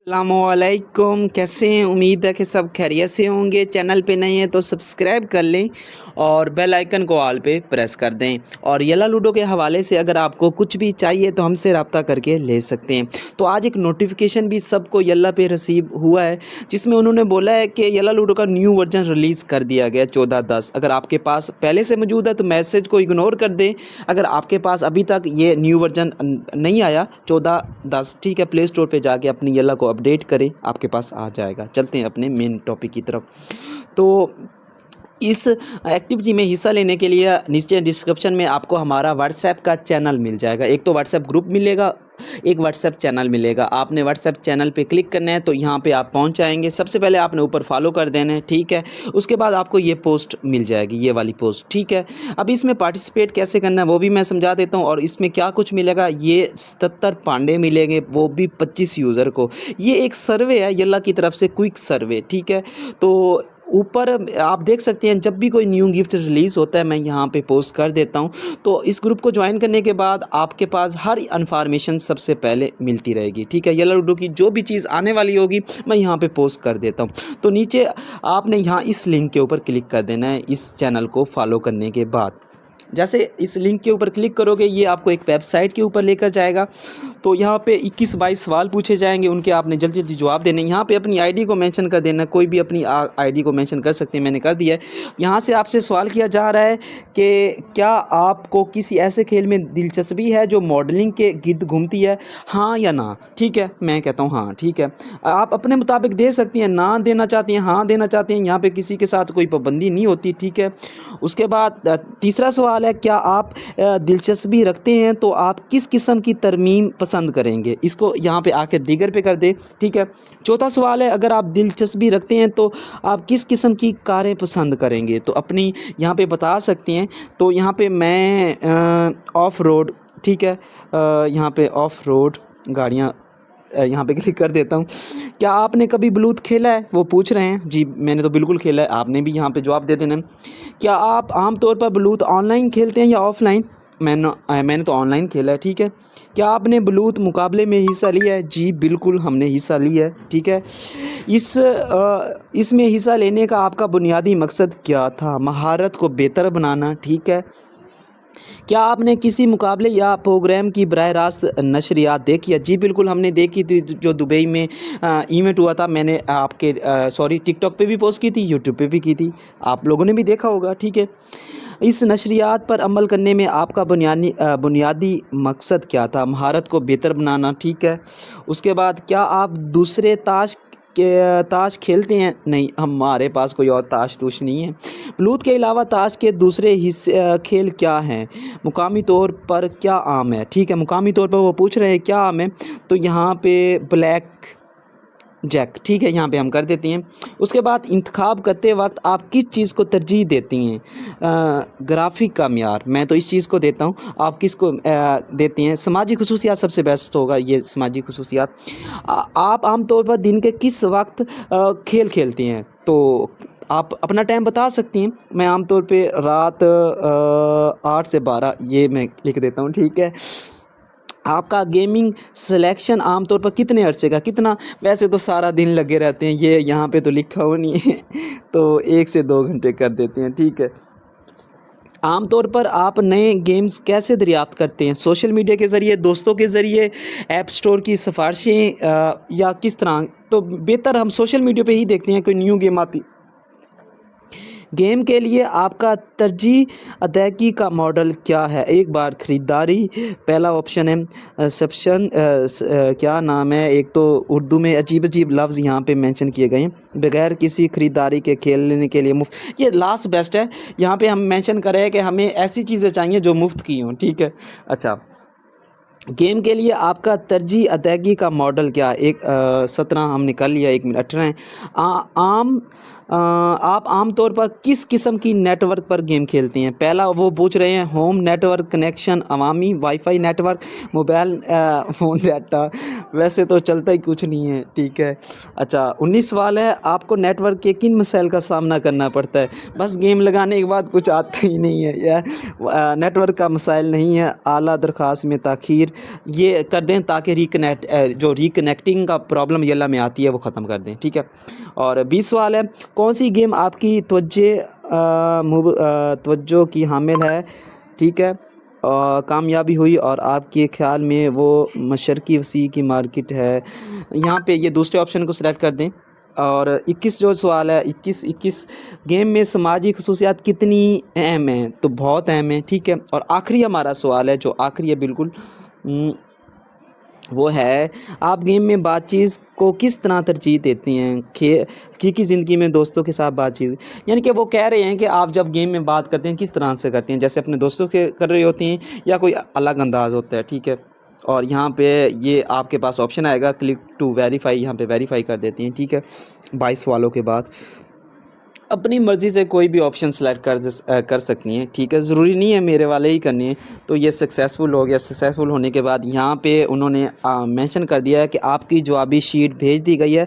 अस्सलामुअलैकुम, कैसे हैं? उम्मीद है कि सब खैरियत से होंगे। चैनल पे नए हैं तो सब्सक्राइब कर लें और बेल आइकन को ऑल पे प्रेस कर दें। और येला लूडो के हवाले से अगर आपको कुछ भी चाहिए तो हमसे रब्ता करके ले सकते हैं। तो आज एक नोटिफिकेशन भी सबको येला पे रिसीव हुआ है, जिसमें उन्होंने बोला है कि येला लूडो का न्यू वर्जन रिलीज़ कर दिया गया 14/10। अगर आपके पास पहले से मौजूद है तो मैसेज को इग्नोर कर दें। अगर आपके पास अभी तक ये न्यू वर्जन नहीं आया 14/10, ठीक है, प्ले स्टोर पे जाके अपनी येला को अपडेट करें, आपके पास आ जाएगा। चलते हैं अपने मेन टॉपिक की तरफ। तो इस एक्टिविटी में हिस्सा लेने के लिए नीचे डिस्क्रिप्शन में आपको हमारा व्हाट्सएप का चैनल मिल जाएगा। एक तो व्हाट्सएप ग्रुप मिलेगा, एक व्हाट्सएप चैनल मिलेगा। आपने व्हाट्सएप चैनल पे क्लिक करना है तो यहाँ पे आप पहुँच जाएंगे। सबसे पहले आपने ऊपर फॉलो कर देना है, ठीक है। उसके बाद आपको ये पोस्ट मिल जाएगी, ये वाली पोस्ट, ठीक है। अब इसमें पार्टिसिपेट कैसे करना है वो भी मैं समझा देता हूँ। और इसमें क्या कुछ मिलेगा, ये 77 पांडे मिलेंगे, वो भी 25 यूज़र को। ये एक सर्वे है येला की तरफ से, क्विक सर्वे, ठीक है। तो ऊपर आप देख सकते हैं जब भी कोई न्यू गिफ्ट रिलीज़ होता है मैं यहाँ पे पोस्ट कर देता हूँ। तो इस ग्रुप को ज्वाइन करने के बाद आपके पास हर इन्फॉर्मेशन सबसे पहले मिलती रहेगी, ठीक है। येला लूडो की जो भी चीज़ आने वाली होगी मैं यहाँ पे पोस्ट कर देता हूँ। तो नीचे आपने यहाँ इस लिंक के ऊपर क्लिक कर देना है इस चैनल को फॉलो करने के बाद। जैसे इस लिंक के ऊपर क्लिक करोगे ये आपको एक वेबसाइट के ऊपर लेकर जाएगा। तो यहाँ पे 21-22 सवाल पूछे जाएंगे, उनके आपने जल्दी जल्दी जवाब देने। यहाँ पे अपनी आईडी को मेंशन कर देना, कोई भी अपनी आईडी को मेंशन कर सकते हैं, मैंने कर दिया है। यहाँ से आपसे सवाल किया जा रहा है कि क्या आपको किसी ऐसे खेल में दिलचस्पी है जो मॉडलिंग के गिर्द घूमती है, हाँ या ना, ठीक है। मैं कहता हूँ हाँ, ठीक है। आप अपने मुताबिक दे सकती हैं, ना देना चाहती हैं, हाँ देना चाहते हैं, यहाँ पे किसी के साथ कोई पाबंदी नहीं होती, ठीक है। उसके बाद तीसरा सवाल है, क्या आप दिलचस्पी रखते हैं तो आप किस किस्म की तरमीम पसंद करेंगे, इसको यहाँ पे आके दीगर पे कर दे, ठीक है। चौथा सवाल है, अगर आप दिलचस्पी रखते हैं तो आप किस किस्म की कारें पसंद करेंगे, तो अपनी यहाँ पे बता सकते हैं। तो यहाँ पे मैं ऑफ रोड, ठीक है, यहाँ पे ऑफ रोड गाड़ियाँ यहाँ पे क्लिक कर देता हूँ। क्या आपने कभी ब्लूथ खेला है, वो पूछ रहे हैं। जी मैंने तो बिल्कुल खेला है, आपने भी यहाँ पे जवाब दे देना। क्या आप आमतौर पर ब्लूथ ऑनलाइन खेलते हैं या ऑफलाइन? मैंने तो ऑनलाइन खेला है, ठीक है। क्या आपने ब्लूथ मुकाबले में हिस्सा लिया है? जी बिल्कुल हमने हिस्सा लिया है, ठीक है। इसमें हिस्सा लेने का आपका बुनियादी मकसद क्या था? महारत को बेहतर बनाना, ठीक है। क्या आपने किसी मुकाबले या प्रोग्राम की बराह रास्त नशरियात देखी है? जी बिल्कुल हमने देखी थी, जो दुबई में इवेंट हुआ था। मैंने आपके टिकटॉक पे भी पोस्ट की थी, यूट्यूब पे भी की थी, आप लोगों ने भी देखा होगा, ठीक है। इस नशरियात पर अमल करने में आपका बुनियादी मकसद क्या था? महारत को बेहतर बनाना, ठीक है। उसके बाद क्या आप दूसरे ताश खेलते हैं? नहीं, हमारे पास कोई और ताश तूश नहीं है। ब्लूथ के अलावा ताश के दूसरे हिस्से खेल क्या हैं, मुकामी तौर पर क्या आम है, ठीक है। मुकामी तौर पर वो पूछ रहे हैं क्या आम है, तो यहाँ पे ब्लैक जैक, ठीक है, यहाँ पे हम कर देती हैं। उसके बाद इंतखाब करते वक्त आप किस चीज़ को तरजीह देती हैं? ग्राफिक का म्यार, मैं तो इस चीज़ को देता हूँ, आप किसको देती हैं? समाजी खसूसियात सबसे बेस्ट होगा, ये समाजी खसूसियात। आप आमतौर पर दिन के किस वक्त खेल खेलती हैं? तो आप अपना टाइम बता सकती हैं। मैं आमतौर पे रात 8 से 12 ये मैं लिख देता हूँ, ठीक है। आपका गेमिंग सिलेक्शन आमतौर पर कितने अरसे का, कितना? वैसे तो सारा दिन लगे रहते हैं, ये यहाँ पे तो लिखा हुआ नहीं है तो 1 से 2 घंटे कर देते हैं, ठीक है। आमतौर पर आप नए गेम्स कैसे दरियाफ्त करते हैं? सोशल मीडिया के ज़रिए, दोस्तों के ज़रिए, ऐप स्टोर की सिफारिशें या किस तरह? तो बेहतर हम सोशल मीडिया पे ही देखते हैं कोई न्यू गेम आती। गेम के लिए आपका तरजीह अदायगी का मॉडल क्या है? एक बार ख़रीदारी पहला ऑप्शन है। सब्सक्रिप्शन क्या नाम है, एक तो उर्दू में अजीब अजीब लफ्ज़ यहाँ पे मेंशन किए गए हैं। बगैर किसी ख़रीदारी के खेलने के लिए मुफ्त, ये लास्ट बेस्ट है। यहाँ पे हम मेंशन कर रहे हैं कि हमें ऐसी चीज़ें चाहिए जो मुफ्त की हों, ठीक है। अच्छा, गेम के लिए आपका तरजीह अदायगी का मॉडल क्या? एक 17 हम निकाल लिया, 1 मिनट 18 है। आम آپ عام طور پر کس قسم کی نیٹ ورک پر گیم کھیلتے ہیں؟ پہلا وہ پوچھ رہے ہیں ہوم نیٹ ورک کنیکشن، عوامی wifi network, mobile phone data, ویسے تو چلتا ہی کچھ نہیں ہے، ٹھیک ہے۔ اچھا 19 سوال ہے، آپ کو نیٹ ورک کے کن مسائل کا سامنا کرنا پڑتا ہے؟ بس گیم لگانے کے بعد کچھ آتا ہی نہیں ہے، یا نیٹ ورک کا مسائل نہیں ہے، اعلیٰ درخواست میں تاخیر، یہ کر دیں تاکہ جو ریکنیکٹنگ کا پرابلم یلا میں آتی ہے وہ ختم کر دیں، ٹھیک ہے۔ اور 20 سوال ہے، کون سی گیم آپ کی توجہ کی حامل ہے، ٹھیک ہے، کامیابی ہوئی اور آپ کے خیال میں وہ مشرقی وسیع کی مارکیٹ ہے؟ یہاں پہ یہ دوسرے آپشن کو سلیکٹ کر دیں۔ اور 21 جو سوال ہے، 21 گیم میں سماجی خصوصیات کتنی اہم ہیں؟ تو بہت اہم ہیں، ٹھیک ہے۔ اور آخری ہمارا سوال ہے، جو آخری ہے بالکل، وہ ہے آپ گیم میں بات چیت کو کس طرح ترجیح دیتے ہیں؟ حقیقی زندگی میں دوستوں کے ساتھ بات چیت، یعنی کہ وہ کہہ رہے ہیں کہ آپ جب گیم میں بات کرتے ہیں کس طرح سے کرتے ہیں، جیسے اپنے دوستوں کے کر رہے ہوتے ہیں یا کوئی الگ انداز ہوتا ہے، ٹھیک ہے۔ اور یہاں پہ یہ آپ کے پاس آپشن آئے گا کلک ٹو ویریفائی، یہاں پہ ویریفائی کر دیتے ہیں، ٹھیک ہے۔ 22 سوالوں کے بعد اپنی مرضی سے کوئی بھی آپشن سلیکٹ کر سکتی ہیں، ٹھیک ہے، ضروری نہیں ہے میرے والے ہی کرنے ہیں۔ تو یہ سکسیزفل ہو گیا۔ سکسیزفل ہونے کے بعد یہاں پہ انہوں نے مینشن کر دیا ہے کہ آپ کی جوابی شیٹ بھیج دی گئی ہے۔